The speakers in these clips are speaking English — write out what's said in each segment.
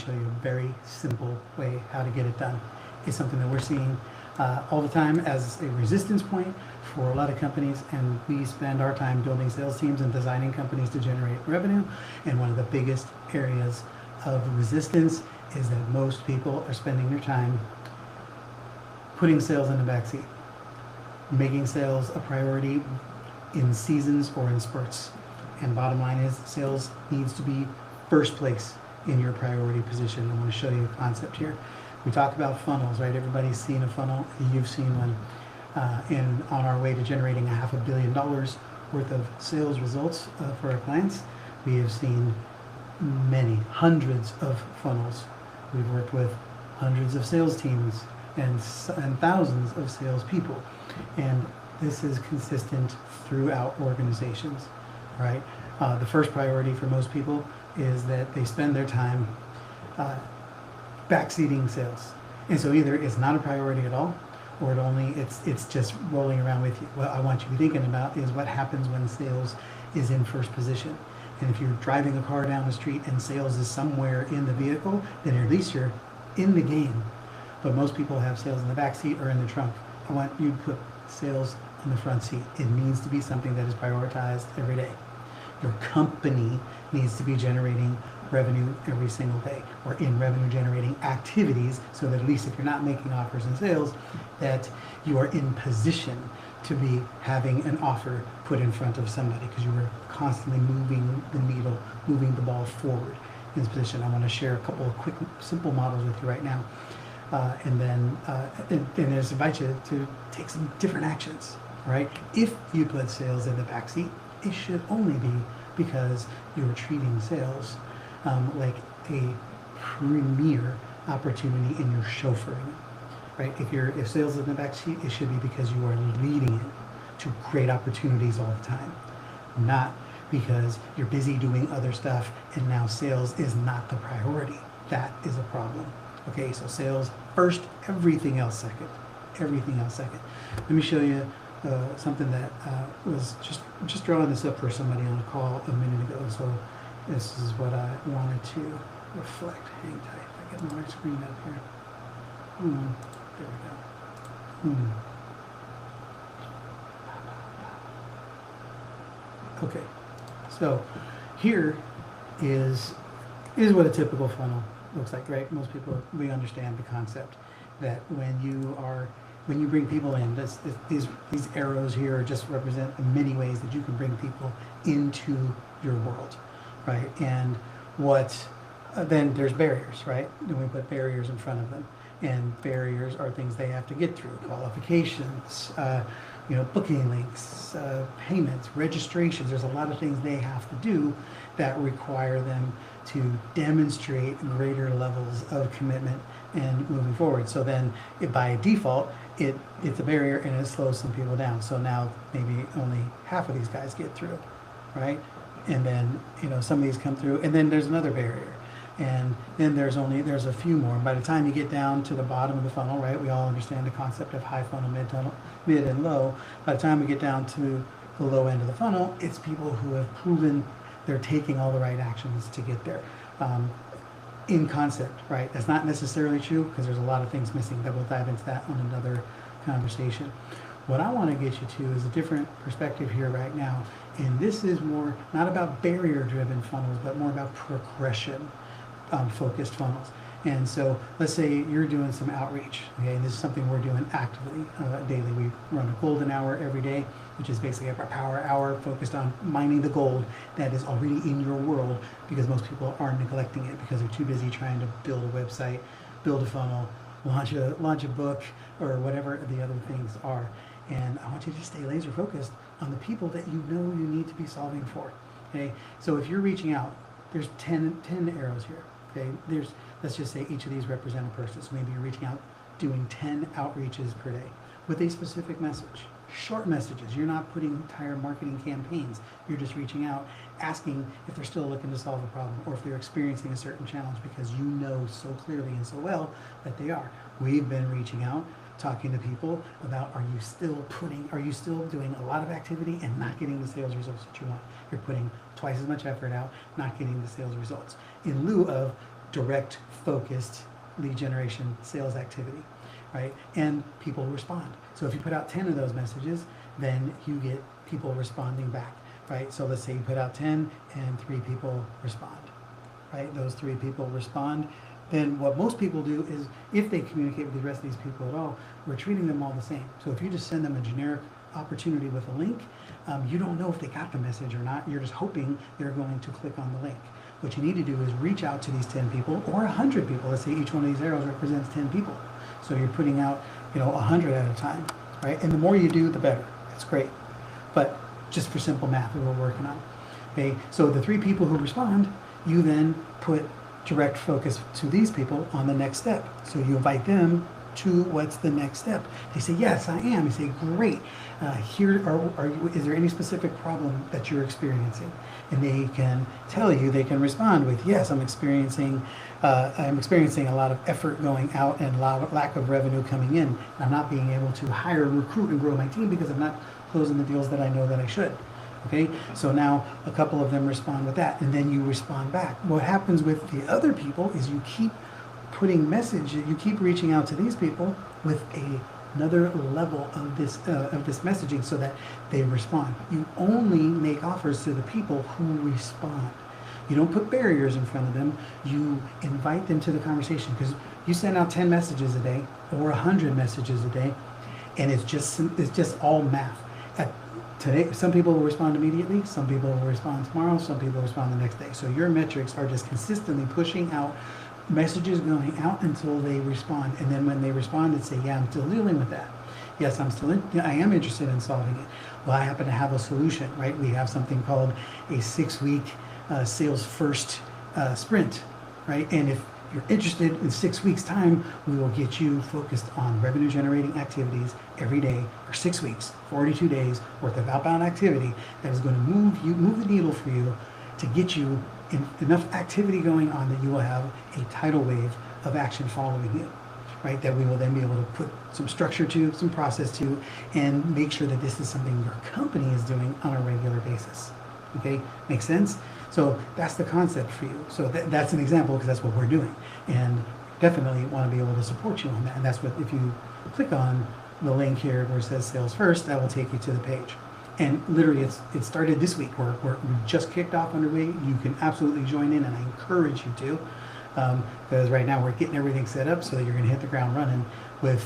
show you a very simple way how to get it done. It's something that we're seeing all the time as a resistance point for a lot of companies, and we spend our time building sales teams and designing companies to generate revenue. And one of the biggest areas of resistance is that most people are spending their time putting sales in the backseat, making sales a priority in seasons or in spurts. And bottom line is, sales needs to be first place in your priority position. I want to show you a concept here. We talk about funnels, right? Everybody's seen a funnel. You've seen one. And on our way to generating $500 million worth of sales results for our clients, we have seen many, hundreds of funnels. We've worked with hundreds of sales teams and thousands of salespeople. And this is consistent throughout organizations, right? The first priority for most people is that they spend their time backseating sales. And so either it's not a priority at all, or it's just rolling around with you. What I want you to be thinking about is what happens when sales is in first position. And if you're driving a car down the street and sales is somewhere in the vehicle, then at least you're in the game. But most people have sales in the back seat or in the trunk. I want you to put sales in the front seat. It needs to be something that is prioritized every day. Your company needs to be generating revenue every single day, or in revenue generating activities, so that at least if you're not making offers and sales, that you are in position to be having an offer put in front of somebody, because you are constantly moving the needle, moving the ball forward in this position. I want to share a couple of quick, simple models with you right now. And then I just invite you to take some different actions, right? If you put sales in the backseat, it should only be because you're treating sales like a premier opportunity in your chauffeuring, right? If sales is in the backseat, it should be because you are leading it to great opportunities all the time, not because you're busy doing other stuff and now sales is not the priority. That is a problem. Okay, so sales first, everything else second. Everything else second. Let me show you something that was just drawing this up for somebody on a call a minute ago. So this is what I wanted to reflect. Hang tight. I get my screen up here. There we go. Okay, so here is what a typical funnel looks like, right? Most people, we understand the concept that when you bring people in, these arrows here just represent the many ways that you can bring people into your world, right? And then there's barriers, right? Then we put barriers in front of them, and barriers are things they have to get through: qualifications, booking links, payments, registrations. There's a lot of things they have to do that require them to demonstrate greater levels of commitment and moving forward. So then by default, it's a barrier and it slows some people down. So now maybe only half of these guys get through, right? And then, some of these come through, and then there's another barrier. And then there's a few more. And by the time you get down to the bottom of the funnel, right, we all understand the concept of high funnel, mid and low. By the time we get down to the low end of the funnel, it's people who have proven they're taking all the right actions to get there. In concept, right? That's not necessarily true, because there's a lot of things missing that we'll dive into that on another conversation. What I want to get you to is a different perspective here right now. And this is more not about barrier-driven funnels, but more about progression focused funnels. And so let's say you're doing some outreach, okay, and this is something we're doing actively daily. We run a golden hour every day, which is basically our power hour focused on mining the gold that is already in your world, because most people are neglecting it because they're too busy trying to build a website, build a funnel, launch a book, or whatever the other things are. And I want you to stay laser focused on the people that you know you need to be solving for. Okay, so if you're reaching out, there's 10 arrows here. Okay, let's just say each of these represent a person. So maybe you're reaching out, doing 10 outreaches per day with a specific message. Short messages. You're not putting entire marketing campaigns. You're just reaching out, asking if they're still looking to solve a problem, or if they're experiencing a certain challenge, because you know so clearly and so well that they are. We've been reaching out, talking to people about, are you still doing a lot of activity and not getting the sales results that you want? You're putting twice as much effort out, not getting the sales results, in lieu of direct, focused lead generation sales activity, right? And people respond. So if you put out 10 of those messages, then you get people responding back, right? So let's say you put out 10 and 3 people respond, right? Those 3 people respond. Then what most people do is, if they communicate with the rest of these people at all, we're treating them all the same. So if you just send them a generic opportunity with a link, you don't know if they got the message or not. You're just hoping they're going to click on the link. What you need to do is reach out to these 10 people or 100 people. Let's say each one of these arrows represents 10 people. So you're putting out, 100 at a time, right? And the more you do, the better. That's great. But just for simple math that we're working on. Okay, so the 3 people who respond, you then put direct focus to these people on the next step. So you invite them to what's the next step. They say, yes, I am. You say, great. Is there any specific problem that you're experiencing? And they can tell you, they can respond with, yes, I'm experiencing a lot of effort going out and lack of revenue coming in. I'm not being able to hire, recruit, and grow my team because I'm not closing the deals that I know that I should. Okay, so now a couple of them respond with that, and then you respond back. What happens with the other people is you keep putting messages, you keep reaching out to these people with another level of this messaging so that they respond. You only make offers to the people who respond. You don't put barriers in front of them. You invite them to the conversation, because you send out 10 messages a day or 100 messages a day, and it's just all math. Today, some people will respond immediately, some people will respond tomorrow, some people will respond the next day. So your metrics are just consistently pushing out messages going out until they respond. And then when they respond and say, yeah, I'm still dealing with that. Yes, I am interested in solving it. Well, I happen to have a solution, right? We have something called a 6-week sales first sprint, right? And if you're interested, in 6 weeks time, we will get you focused on revenue generating activities every day for 6 weeks, 42 days worth of outbound activity that is going to move the needle for you to get you enough activity going on that you will have a tidal wave of action following you, right? That we will then be able to put some structure to, some process to, and make sure that this is something your company is doing on a regular basis. Okay, makes sense? So that's the concept for you. So that's an example, because that's what we're doing. And definitely want to be able to support you on that. And that's what, if you click on the link here where it says Sales First, that will take you to the page. And literally it started this week. We just kicked off underway. You can absolutely join in, and I encourage you to, because right now we're getting everything set up so that you're going to hit the ground running with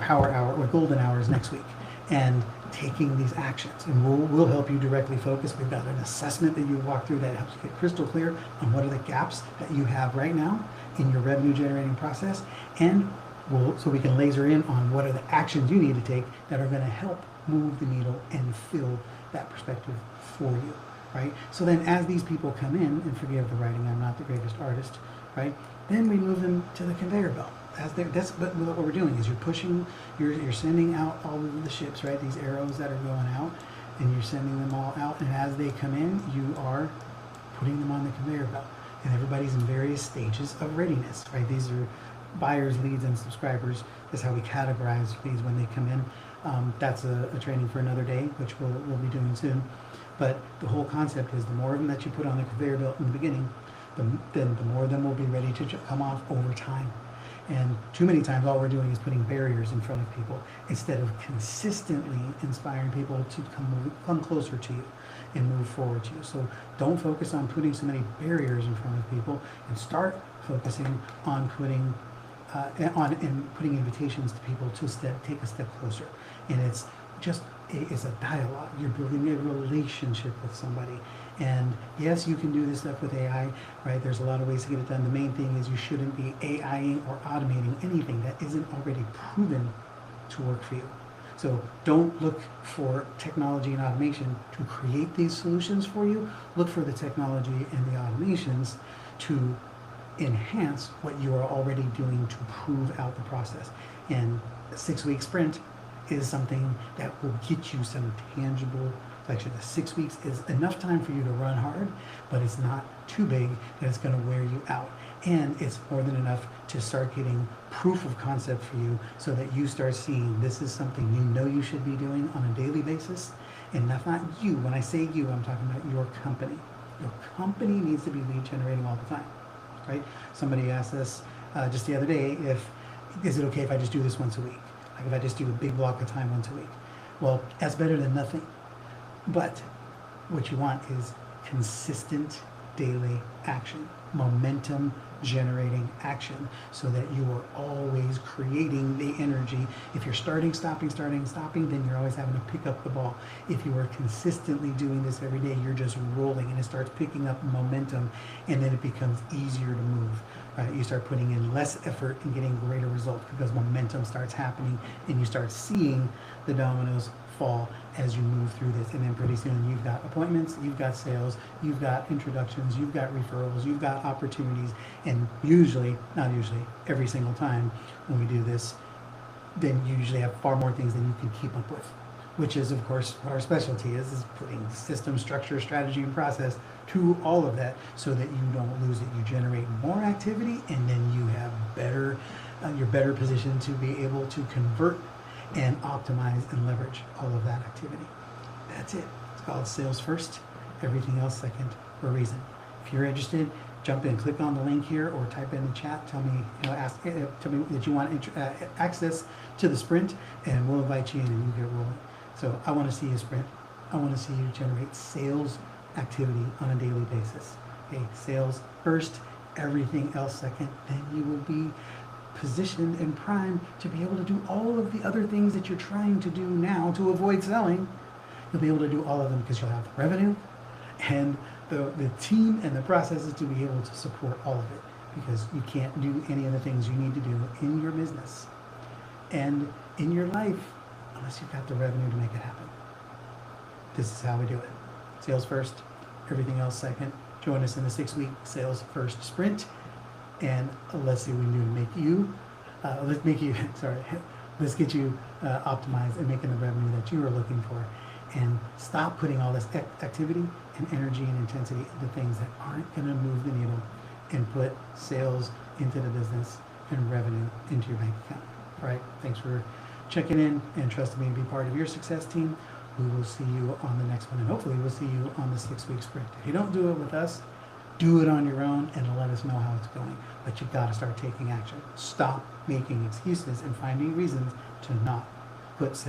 Power Hour or Golden Hours next week, and taking these actions. And we'll help you directly focus. We've got an assessment that you walk through that helps you get crystal clear on what are the gaps that you have right now in your revenue generating process, and so we can laser in on what are the actions you need to take that are going to help move the needle and fill that perspective for you, right? So then as these people come in, and forgive the writing, I'm not the greatest artist, right? Then we move them to the conveyor belt. That's what we're doing is you're sending out all of the ships, right? These arrows that are going out, and you're sending them all out, and as they come in, you are putting them on the conveyor belt. And everybody's in various stages of readiness, right? These are buyers, leads, and subscribers. That's how we categorize these when they come in. That's a training for another day, which we'll be doing soon. But the whole concept is the more of them that you put on the conveyor belt in the beginning, then the more of them will be ready to come off over time. And too many times all we're doing is putting barriers in front of people instead of consistently inspiring people to come closer to you and move forward to you. So don't focus on putting so many barriers in front of people, and start focusing on putting invitations to people to take a step closer. And it's a dialogue. You're building a relationship with somebody. And yes, you can do this stuff with AI, right? There's a lot of ways to get it done. The main thing is you shouldn't be AIing or automating anything that isn't already proven to work for you. So don't look for technology and automation to create these solutions for you. Look for the technology and the automations to enhance what you are already doing to prove out the process. And a 6-week sprint is something that will get you some tangible flexion. The 6 weeks is enough time for you to run hard, but it's not too big that it's going to wear you out. And it's more than enough to start getting proof of concept for you, so that you start seeing this is something you know you should be doing on a daily basis. And that's not you. When I say you, I'm talking about your company. Your company needs to be lead generating all the time. right? Somebody asked us just the other day is it okay if I just do this once a week? Like if I just do a big block of time once a week? Well, that's better than nothing. But what you want is consistent daily action, momentum generating action, so that you are always creating the energy. If you're starting, stopping, then you're always having to pick up the ball. If you are consistently doing this every day, you're just rolling and it starts picking up momentum, and then it becomes easier to move. Right? You start putting in less effort and getting greater results because momentum starts happening, and you start seeing the dominoes fall as you move through this. And then pretty soon you've got appointments, you've got sales, you've got introductions, you've got referrals, you've got opportunities. And usually, not usually, every single time when we do this, then you usually have far more things than you can keep up with, which is of course what our specialty is putting system, structure, strategy, and process to all of that, so that you don't lose it. You generate more activity, and then you have better, you're better positioned to be able to convert and optimize and leverage all of that activity. That's it. It's called sales first, everything else second, for a reason. If you're interested, jump in, click on the link here, or type in the chat. Tell me, tell me that you want access to the sprint, and we'll invite you in and you get rolling. So I want to see you sprint. I want to see you generate sales activity on a daily basis. Okay, sales first, everything else second. Then you will be positioned and primed to be able to do all of the other things that you're trying to do now to avoid selling. You'll be able to do all of them because you'll have revenue and the team and the processes to be able to support all of it, because you can't do any of the things you need to do in your business and in your life unless you've got the revenue to make it happen. This is how we do it. Sales first, everything else second. Join us in the 6-week sales first sprint, and let's see what we can do to make you, let's get you optimized and making the revenue that you are looking for, and stop putting all this activity and energy and intensity into things that aren't going to move the needle, and put sales into the business and revenue into your bank account. All right, thanks for checking in and trusting me to be part of your success team. We will see you on the next one, and hopefully we'll see you on the 6-week sprint. If you don't do it with us, do it on your own and let us know how it's going. But you've got to start taking action. Stop making excuses and finding reasons to not put sales